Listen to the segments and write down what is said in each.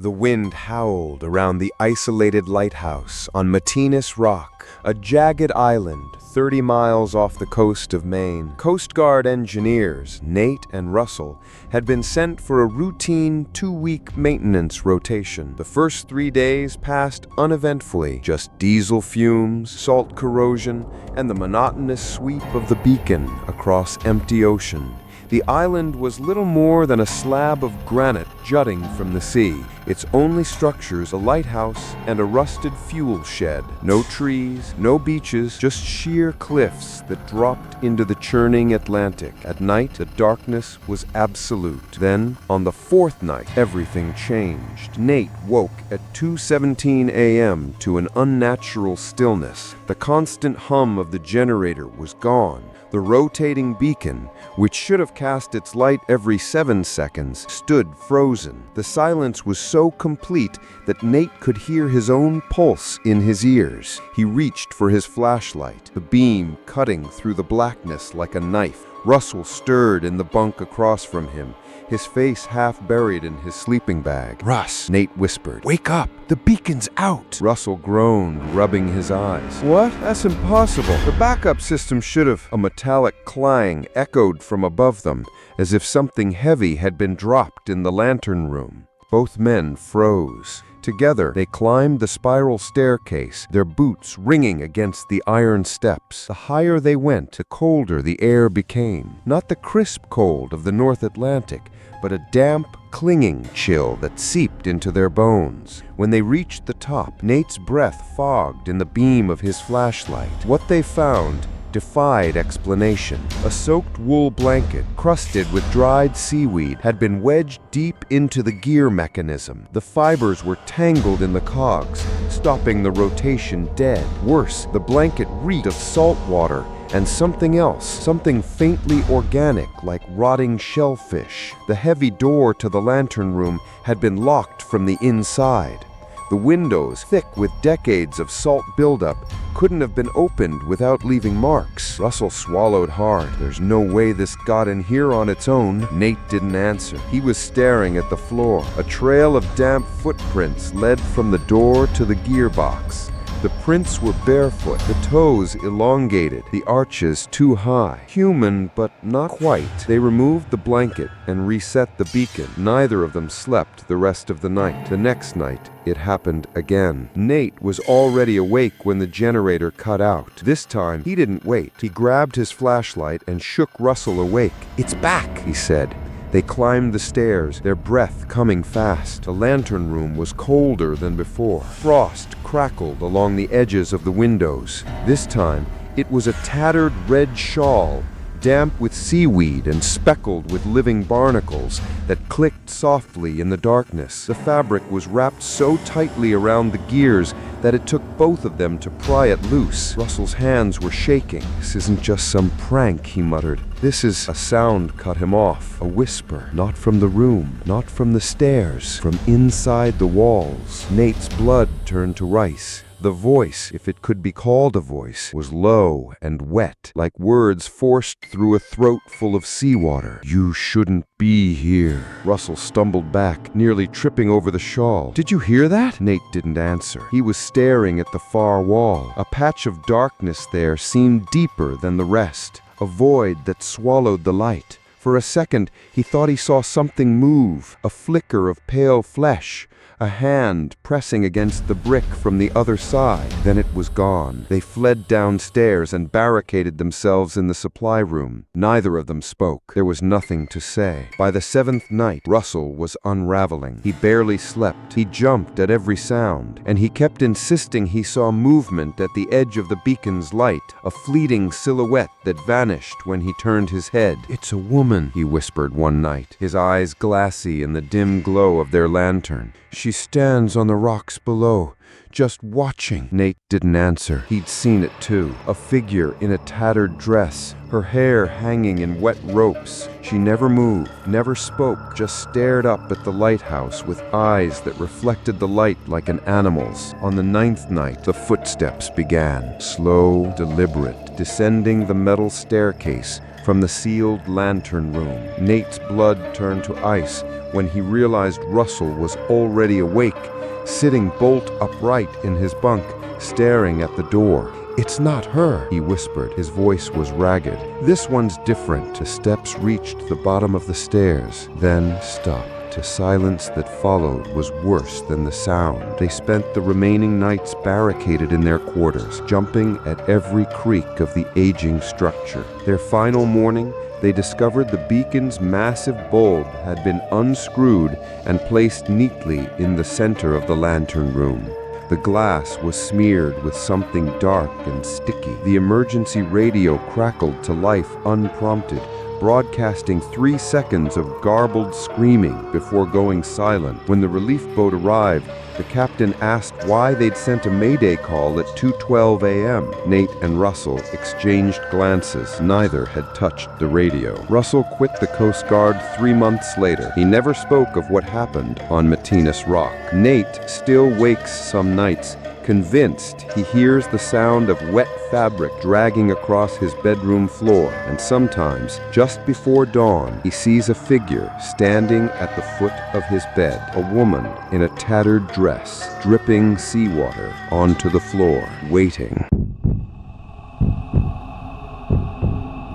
The wind howled around the isolated lighthouse on Martinez Rock, a jagged island 30 miles off the coast of Maine. Coast Guard engineers, Nate and Russell, had been sent for a routine 2-week maintenance rotation. The first 3 days passed uneventfully, just diesel fumes, salt corrosion, and the monotonous sweep of the beacon across empty ocean. The island was little more than a slab of granite jutting from the sea. Its only structures a lighthouse and a rusted fuel shed. No trees, no beaches, just sheer cliffs that dropped into the churning Atlantic. At night, the darkness was absolute. Then, on the 4th night, everything changed. Nate woke at 2:17 a.m. to an unnatural stillness. The constant hum of the generator was gone. The rotating beacon, which should have cast its light every 7 seconds, stood frozen. The silence was so complete that Nate could hear his own pulse in his ears. He reached for his flashlight, the beam cutting through the blackness like a knife. Russell stirred in the bunk across from him, his face half buried in his sleeping bag. "Russ," Nate whispered, "wake up! The beacon's out!" Russell groaned, rubbing his eyes. "What? That's impossible. The backup system should have..." A metallic clang echoed from above them, as if something heavy had been dropped in the lantern room. Both men froze. Together, they climbed the spiral staircase, their boots ringing against the iron steps. The higher they went, the colder the air became. Not the crisp cold of the North Atlantic, but a damp, clinging chill that seeped into their bones. When they reached the top, Nate's breath fogged in the beam of his flashlight. What they found defied explanation. A soaked wool blanket, crusted with dried seaweed, had been wedged deep into the gear mechanism. The fibers were tangled in the cogs, stopping the rotation dead. Worse, the blanket reeked of salt water and something else, something faintly organic like rotting shellfish. The heavy door to the lantern room had been locked from the inside. The windows, thick with decades of salt buildup, couldn't have been opened without leaving marks. Russell swallowed hard. There's no way this got in here on its own. Nate didn't answer. He was staring at the floor. A trail of damp footprints led from the door to the gearbox. The prints were barefoot, the toes elongated, the arches too high. Human, but not quite. They removed the blanket and reset the beacon. Neither of them slept the rest of the night. The next night, it happened again. Nate was already awake when the generator cut out. This time, he didn't wait. He grabbed his flashlight and shook Russell awake. "It's back," he said. They climbed the stairs, their breath coming fast. The lantern room was colder than before. Frost crackled along the edges of the windows. This time, it was a tattered red shawl, damp with seaweed and speckled with living barnacles that clicked softly in the darkness. The fabric was wrapped so tightly around the gears that it took both of them to pry it loose. Russell's hands were shaking. "This isn't just some prank," he muttered. "This is..." A sound cut him off, a whisper, not from the room, not from the stairs, from inside the walls. Nate's blood turned to rice. The voice, if it could be called a voice, was low and wet, like words forced through a throat full of seawater. "You shouldn't be here." Russell stumbled back, nearly tripping over the shawl. "Did you hear that?" Nate didn't answer. He was staring at the far wall. A patch of darkness there seemed deeper than the rest, a void that swallowed the light. For a second, he thought he saw something move, a flicker of pale flesh, a hand pressing against the brick from the other side. Then it was gone. They fled downstairs and barricaded themselves in the supply room. Neither of them spoke. There was nothing to say. By the 7th night, Russell was unraveling. He barely slept. He jumped at every sound, and he kept insisting he saw movement at the edge of the beacon's light, a fleeting silhouette that vanished when he turned his head. "It's a woman," he whispered one night, his eyes glassy in the dim glow of their lantern. "She stands on the rocks below, just watching." Nate didn't answer. He'd seen it too. A figure in a tattered dress, her hair hanging in wet ropes. She never moved, never spoke, just stared up at the lighthouse with eyes that reflected the light like an animal's. On the 9th night, the footsteps began, slow, deliberate, descending the metal staircase, from the sealed lantern room. Nate's blood turned to ice when he realized Russell was already awake, sitting bolt upright in his bunk, staring at the door. "It's not her," he whispered. His voice was ragged. "This one's different." The steps reached the bottom of the stairs, then stopped. The silence that followed was worse than the sound. They spent the remaining nights barricaded in their quarters, jumping at every creak of the aging structure. Their final morning, they discovered the beacon's massive bulb had been unscrewed and placed neatly in the center of the lantern room. The glass was smeared with something dark and sticky. The emergency radio crackled to life unprompted, broadcasting 3 seconds of garbled screaming before going silent. When the relief boat arrived, the captain asked why they'd sent a mayday call at 2:12 a.m. Nate and Russell exchanged glances. Neither had touched the radio. Russell quit the Coast Guard 3 months later. He never spoke of what happened on Matinus Rock. Nate still wakes some nights, convinced he hears the sound of wet fabric dragging across his bedroom floor, and sometimes, just before dawn, he sees a figure standing at the foot of his bed, a woman in a tattered dress, dripping seawater onto the floor, waiting.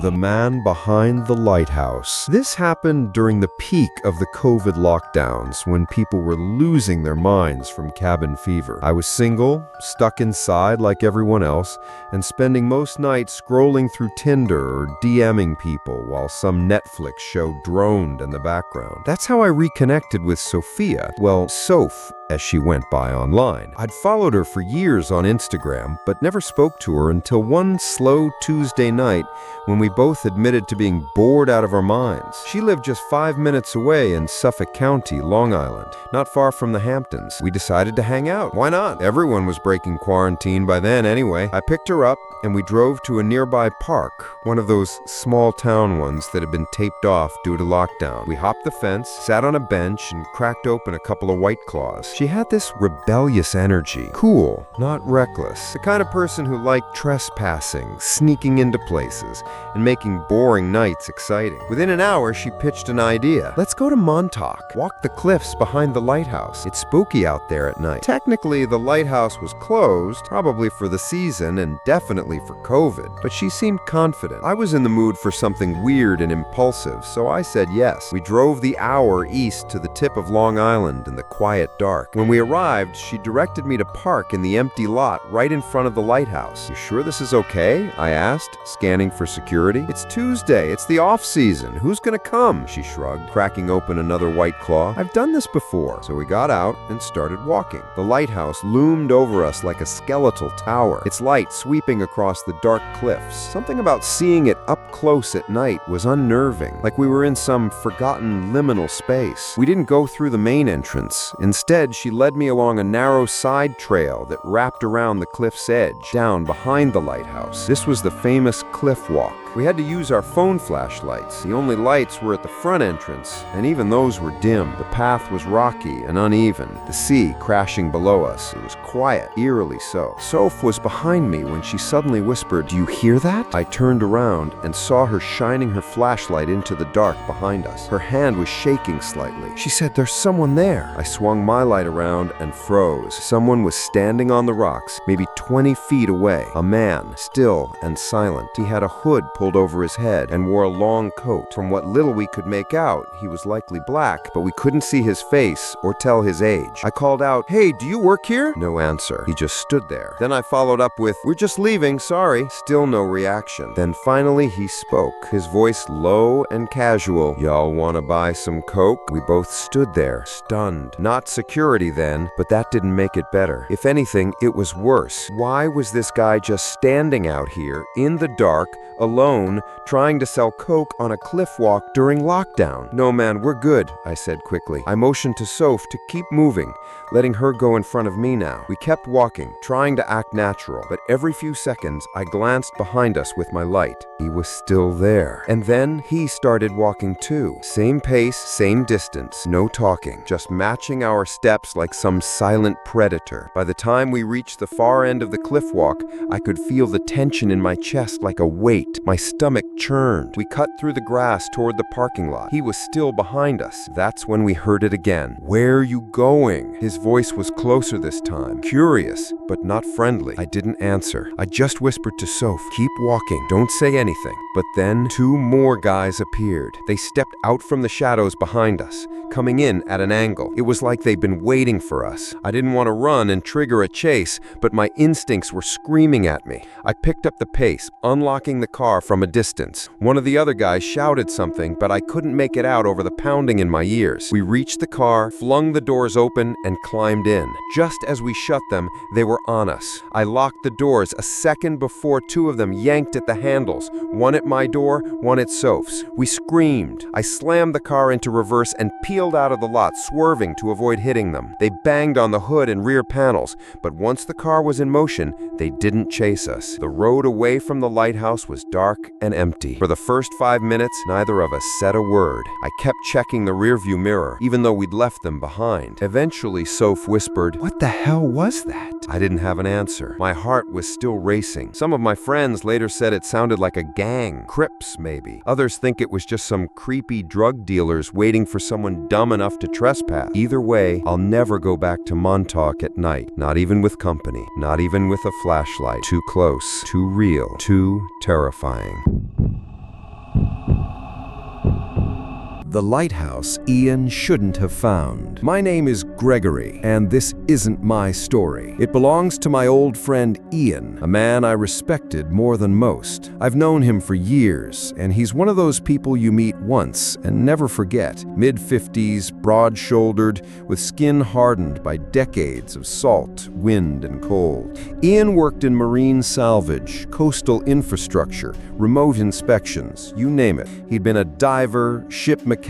The man behind the lighthouse. This happened during the peak of the COVID lockdowns, when people were losing their minds from cabin fever. I was single, stuck inside like everyone else, and spending most nights scrolling through Tinder or DMing people while some Netflix show droned in the background. That's how I reconnected with Sophia. Well, Soph, as she went by online. I'd followed her for years on Instagram, but never spoke to her until one slow Tuesday night when we both admitted to being bored out of our minds. She lived just 5 minutes away in Suffolk County, Long Island, not far from the Hamptons. We decided to hang out. Why not? Everyone was breaking quarantine by then anyway. I picked her up and we drove to a nearby park, one of those small town ones that had been taped off due to lockdown. We hopped the fence, sat on a bench, and cracked open a couple of White Claws. She had this rebellious energy. Cool, not reckless. The kind of person who liked trespassing, sneaking into places, and making boring nights exciting. Within an hour, she pitched an idea. Let's go to Montauk. Walk the cliffs behind the lighthouse. It's spooky out there at night. Technically, the lighthouse was closed, probably for the season and definitely for COVID, but she seemed confident. I was in the mood for something weird and impulsive, so I said yes. We drove the hour east to the tip of Long Island in the quiet dark. When we arrived, she directed me to park in the empty lot right in front of the lighthouse. "You sure this is okay?" I asked, scanning for security. "It's Tuesday. It's the off-season. Who's gonna come?" She shrugged, cracking open another White Claw. "I've done this before." So we got out and started walking. The lighthouse loomed over us like a skeletal tower, its light sweeping across the dark cliffs. Something about seeing it up close at night was unnerving, like we were in some forgotten liminal space. We didn't go through the main entrance. Instead, she led me along a narrow side trail that wrapped around the cliff's edge, down behind the lighthouse. This was the famous cliff walk. We had to use our phone flashlights. The only lights were at the front entrance, and even those were dim. The path was rocky and uneven, the sea crashing below us. It was quiet, eerily so. Soph was behind me when she suddenly whispered, "Do you hear that?" I turned around and saw her shining her flashlight into the dark behind us. Her hand was shaking slightly. She said, "There's someone there." I swung my light around and froze. Someone was standing on the rocks, maybe 20 feet away. A man, still and silent. He had a hood pulled over his head and wore a long coat. From what little we could make out, he was likely black, but we couldn't see his face or tell his age. I called out, "Hey, do you work here?" No answer. He just stood there. Then I followed up with, "We're just leaving, sorry." Still no reaction. Then finally he spoke, his voice low and casual. "Y'all wanna buy some coke?" We both stood there, stunned. Not security then, but that didn't make it better. If anything, it was worse. Why was this guy just standing out here, in the dark, alone, trying to sell coke on a cliff walk during lockdown? "No, man, we're good," I said quickly. I motioned to Soph to keep moving, letting her go in front of me now. We kept walking, trying to act natural, but every few seconds I glanced behind us with my light. He was still there. And then he started walking too. Same pace, same distance, no talking, just matching our steps like some silent predator. By the time we reached the far end of the cliff walk, I could feel the tension in my chest like a weight. My stomach churned. We cut through the grass toward the parking lot. He was still behind us. That's when we heard it again. "Where are you going?" His voice was closer this time, curious, but not friendly. I didn't answer. I just whispered to Soph, "Keep walking. Don't say anything." But then 2 more guys appeared. They stepped out from the shadows behind us, coming in at an angle. It was like they'd been waiting for us. I didn't want to run and trigger a chase, but my instincts were screaming at me. I picked up the pace, unlocking the car from a distance. One of the other guys shouted something, but I couldn't make it out over the pounding in my ears. We reached the car, flung the doors open, and climbed in. Just as we shut them, they were on us. I locked the doors a second before 2 of them yanked at the handles, one at my door, one at Soph's. We screamed. I slammed the car into reverse and peeled out of the lot, swerving to avoid hitting them. They banged on the hood and rear panels, but once the car was in motion, they didn't chase us. The road away from the lighthouse was dark and empty. For the first 5 minutes, neither of us said a word. I kept checking the rearview mirror, even though we'd left them behind. Eventually, Soph whispered, "What the hell was that?" I didn't have an answer. My heart was still racing. Some of my friends later said it sounded like a gang, Crips maybe. Others think it was just some creepy drug dealers waiting for someone dumb enough to trespass. Either way, I'll never go back to Montauk at night, not even with company, not even with a flashlight. Too close, too real, too terrifying. The lighthouse Ian shouldn't have found. My name is Gregory, and this isn't my story. It belongs to my old friend Ian, a man I respected more than most. I've known him for years, and he's one of those people you meet once and never forget. Mid-50s, broad-shouldered, with skin hardened by decades of salt, wind, and cold. Ian worked in marine salvage, coastal infrastructure, remote inspections, you name it. He'd been a diver, ship mechanic,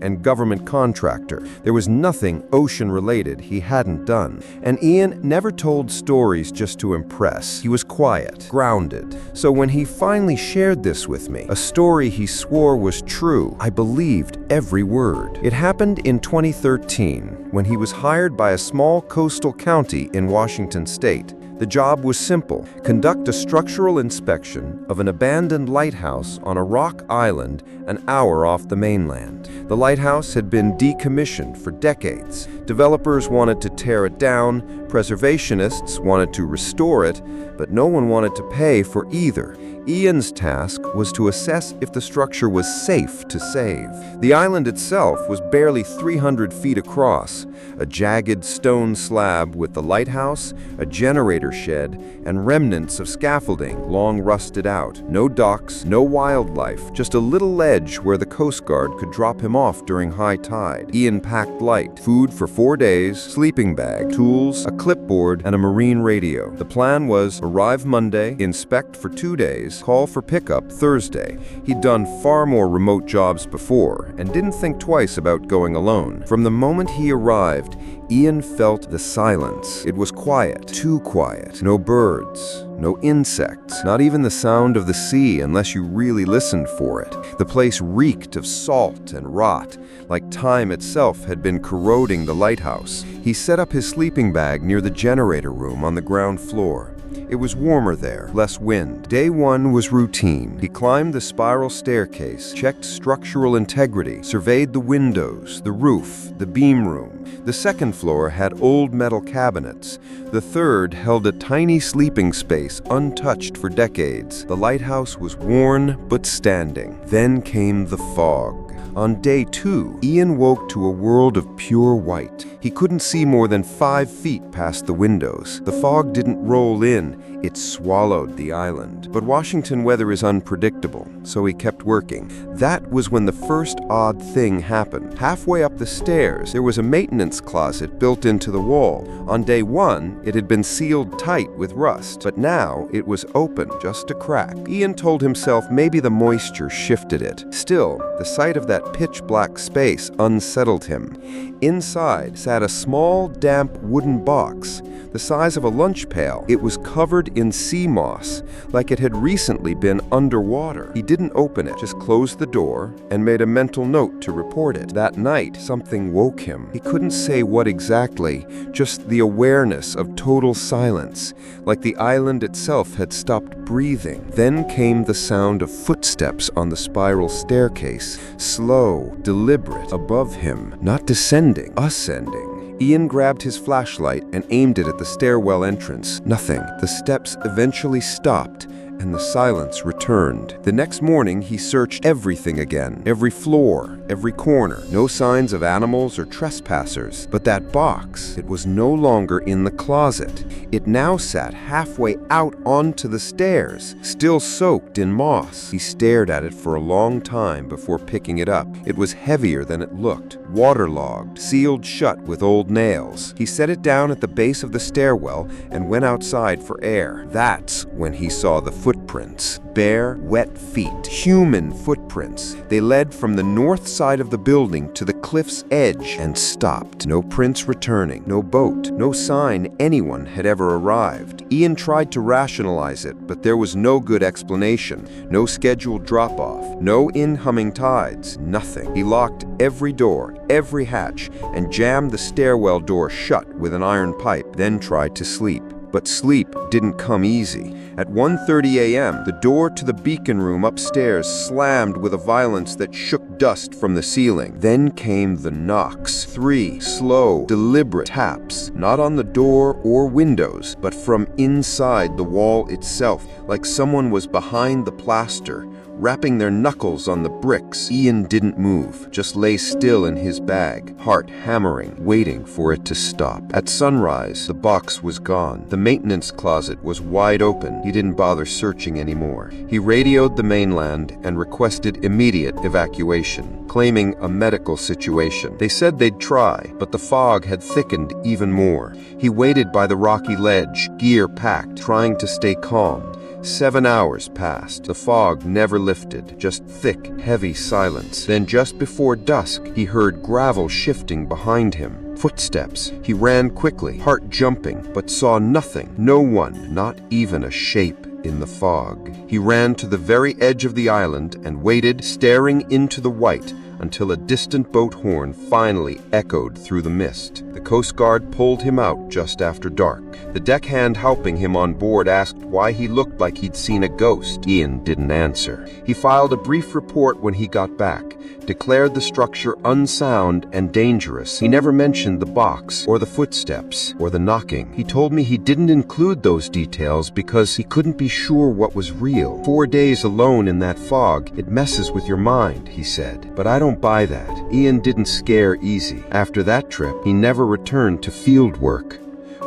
and government contractor. There was nothing ocean-related he hadn't done. And Ian never told stories just to impress. He was quiet, grounded. So when he finally shared this with me, a story he swore was true, I believed every word. It happened in 2013, when he was hired by a small coastal county in Washington state. The job was simple: conduct a structural inspection of an abandoned lighthouse on a rock island an hour off the mainland. The lighthouse had been decommissioned for decades. Developers wanted to tear it down, preservationists wanted to restore it, but no one wanted to pay for either. Ian's task was to assess if the structure was safe to save. The island itself was barely 300 feet across, a jagged stone slab with the lighthouse, a generator shed, and remnants of scaffolding long rusted out. No docks, no wildlife, just a little ledge where the Coast Guard could drop him off during high tide. Ian packed light, food for 4 days, sleeping bag, tools, a clipboard, and a marine radio. The plan was arrive Monday, inspect for 2 days, call for pickup Thursday. He'd done far more remote jobs before and didn't think twice about going alone. From the moment he arrived, Ian felt the silence. It was quiet, too quiet. No birds, no insects, not even the sound of the sea unless you really listened for it. The place reeked of salt and rot, like time itself had been corroding the lighthouse. He set up his sleeping bag near the generator room on the ground floor. It was warmer there, less wind. Day 1 was routine. He climbed the spiral staircase, checked structural integrity, surveyed the windows, the roof, the beam room. The second floor had old metal cabinets. The third held a tiny sleeping space untouched for decades. The lighthouse was worn but standing. Then came the fog. On day 2, Ian woke to a world of pure white. He couldn't see more than 5 feet past the windows. The fog didn't roll in, it swallowed the island. But Washington weather is unpredictable, so he kept working. That was when the first odd thing happened. Halfway up the stairs, there was a maintenance closet built into the wall. On day 1, it had been sealed tight with rust, but now it was open, just a crack. Ian told himself maybe the moisture shifted it. Still, the sight of that pitch-black space unsettled him. Inside sat a small, damp wooden box. the size of a lunch pail. It was covered in sea moss, like it had recently been underwater. He didn't open it, just closed the door and made a mental note to report it. That night, something woke him. He couldn't say what exactly, just the awareness of total silence, like the island itself had stopped breathing. Then came the sound of footsteps on the spiral staircase, slow, deliberate, above him, not descending, ascending. Ian grabbed his flashlight and aimed it at the stairwell entrance. Nothing. The steps eventually stopped, and the silence returned. The next morning, he searched everything again. Every floor, every corner. No signs of animals or trespassers. But that box, it was no longer in the closet. It now sat halfway out onto the stairs, still soaked in moss. He stared at it for a long time before picking it up. It was heavier than it looked, waterlogged, sealed shut with old nails. He set it down at the base of the stairwell and went outside for air. That's when he saw the footprints. Bare, wet feet. Human footprints. They led from the north side of the building to the cliff's edge and stopped. No prints returning. No boat. No sign anyone had ever arrived. Ian tried to rationalize it, but there was no good explanation. No scheduled drop-off. No incoming tides. Nothing. He locked every door, every hatch, and jammed the stairwell door shut with an iron pipe, then tried to sleep. But sleep didn't come easy. At 1:30 a.m., the door to the beacon room upstairs slammed with a violence that shook dust from the ceiling. Then came the knocks. 3 slow, deliberate taps, not on the door or windows, but from inside the wall itself, like someone was behind the plaster, wrapping their knuckles on the bricks. Ian didn't move, just lay still in his bag, heart hammering, waiting for it to stop. At sunrise, the box was gone. The maintenance closet was wide open. He didn't bother searching anymore. He radioed the mainland and requested immediate evacuation, claiming a medical situation. They said they'd try, but the fog had thickened even more. He waited by the rocky ledge, gear packed, trying to stay calm. 7 hours passed. The fog never lifted, just thick, heavy silence. Then just before dusk, he heard gravel shifting behind him. Footsteps. He ran quickly, heart jumping, but saw nothing. No one, not even a shape in the fog. He ran to the very edge of the island and waited, staring into the white, until a distant boat horn finally echoed through the mist. The Coast Guard pulled him out just after dark. The deckhand helping him on board asked why he looked like he'd seen a ghost. Ian didn't answer. He filed a brief report when he got back, declared the structure unsound and dangerous. He never mentioned the box, or the footsteps, or the knocking. He told me he didn't include those details because he couldn't be sure what was real. 4 days alone in that fog, it messes with your mind, he said. But I don't buy that. Ian didn't scare easy. After that trip, he never returned to field work.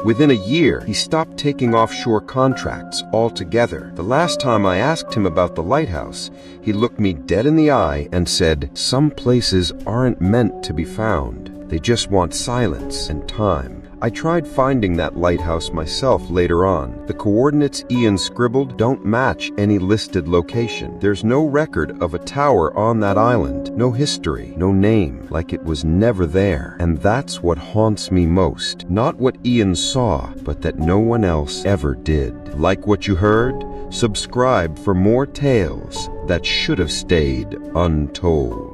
Within a year, he stopped taking offshore contracts altogether. The last time I asked him about the lighthouse, he looked me dead in the eye and said, "Some places aren't meant to be found. They just want silence and time." I tried finding that lighthouse myself later on. The coordinates Ian scribbled don't match any listed location. There's no record of a tower on that island, no history, no name, like it was never there. And that's what haunts me most. Not what Ian saw, but that no one else ever did. Like what you heard? Subscribe for more tales that should have stayed untold.